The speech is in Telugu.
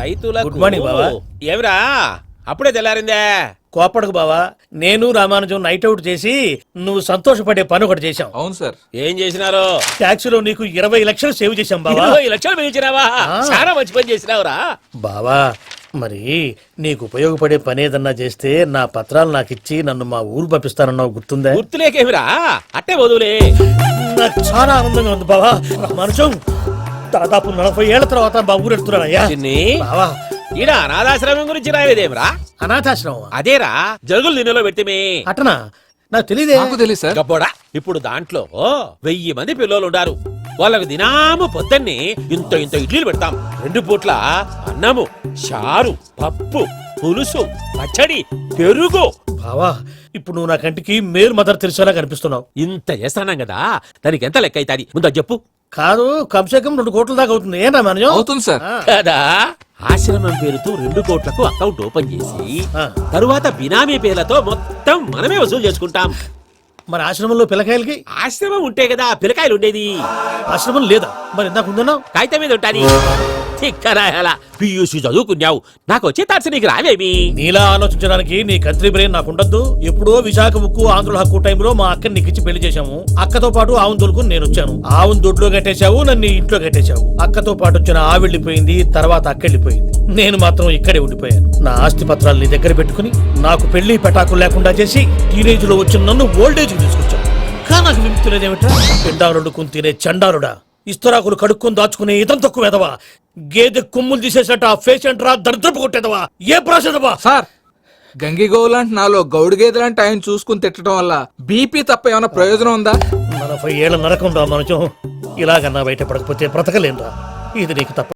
రైతులకు గుడ్ మార్నింగ్ బావా. ఏమిరా అప్పుడే తెల్లారిందే? కోపడకు బావా, నేను రామానుజం నైట్ అవుట్ చేసి నువ్వు సంతోషపడే పని ఒకటి చేశాం. అవును సార్. ఏం చేసినారు? ట్యాక్సీలో నీకు 20 లక్షలు సేవ్ చేశాం బావా. 20 లక్షలు మిగిల్చినావా? చాలా మంచి పని చేసినావురా బావా, మరి నీకు ఉపయోగపడే పని ఏదన్నా చేస్తే నా పత్రాలు నాకు ఇచ్చి నన్ను మా ఊరు పంపిస్తానన్నావు, గుర్తుందా? గుర్తులేకేమిరా, అట్టే వదులే. నాకు చాలా ఆనందంగా ఉంది బావా. రామానుజం దాదాపు 40 ఏళ్ల తర్వాత మా ఊరు వెళ్తున్నానయ్యా. చిన్ని, బావా, ఈడ అనాథాశ్రమం గురించి రాయలేదేమిరా? అనాథాశ్రమం అదేరా, జరుగులు దీనిలో పెట్టిమే. అటనా? నాకు తెలియదే. నాకు తెలియదు సార్. గబ్బోడా, ఇప్పుడు దాంట్లో 1000 మంది పిల్లలు ఉండారు. వాళ్ళకు దినాము పొద్దున్నే ఇంత ఇంత ఇడ్లీలు పెడతాం. 2 పూట్ల అన్నము, చారు, పప్పు, పులుసు, పచ్చడి, పెరుగు. బావా, ఇప్పుడు నువ్వు నా కంటికి మేలు మదర్ తెలిసేలా కనిపిస్తున్నావు. ఇంత చేస్తానం కదా, దానికి ఎంత లెక్క అవుతుంది ముందు చెప్పు. కాదు, కంసే కం 2 కోట్ల దాకా అవుతుంది. ఏం రామానుజం? అవుతుంది సార్. కదా, ఆశ్రమం పేరుతో 2 కోట్లకు అకౌంట్ ఓపెన్ చేసి ఆ. తరువాత బినామీ పేర్లతో మొత్తం మనమే వసూలు చేసుకుంటాం. మరి ఆశ్రమంలో పిల్లకాయలకి? ఆశ్రమం ఉంటే కదా పిల్లకాయలు ఉండేది. ఆశ్రమం లేదా? మరి ఇందాక ఉందన్నావు. కాగితం మీద ఉంటాది. తిక్కరాయాల పియూసీ చదువుకున్నావు, నాకు వచ్చే తాట్స్ నీకు రావేమి? నీలా ఆలోచించడానికి నీ కంత్రి బ్రెయిన్ నాకు ఉండద్దు. ఎప్పుడో విశాఖ ఉక్కు ఆంధ్రుల హక్కు టైంలో మా అక్కని నీకిచ్చి పెళ్లి చేశాము. అక్కతో పాటు ఆవును దొడుకుని నేను వచ్చాను. ఆవును దొడ్లో కట్టేశావు, నన్ను ఇంట్లో కట్టేశావు. అక్కతో పాటు వచ్చిన ఆవు వెళ్ళిపోయింది, తర్వాత అక్క వెళ్ళిపోయింది. నేను మాత్రం ఇక్కడే ఉండిపోయాను. నా ఆస్తి పత్రాలు నీ దగ్గర పెట్టుకుని నాకు పెళ్లి పెటాకులు లేకుండా చేసి టీనేజ్ లో వచ్చిన నన్ను ఓల్డేజ్ తీసుకొచ్చాను. కానీ నాకు విముక్తి లేదేమిటా? పిండారుడుకుని తినే చండారుడా, ఇస్తరాకులు కడుక్కొని దాచుకునే ఇతం తక్కువ ఎదవా, గేదె కొమ్ములు తీసేసట ఆ పేషెంట్ రా దరిద్రపు కొట్టేదవా, ఏ ప్రాసెదవా? సార్, గంగిగోవు లాంటి నాలో గౌడు గేదెలాంటి ఆయన చూసుకుని తిట్టడం వల్ల బీపీ తప్ప ఏమైనా ప్రయోజనం ఉందా? 40 ఏళ్ల నరకం రా మనచం. ఇలాగన్నా బయటపడకపోతే బ్రతకలేనురా. ఇది నీకు తప్ప.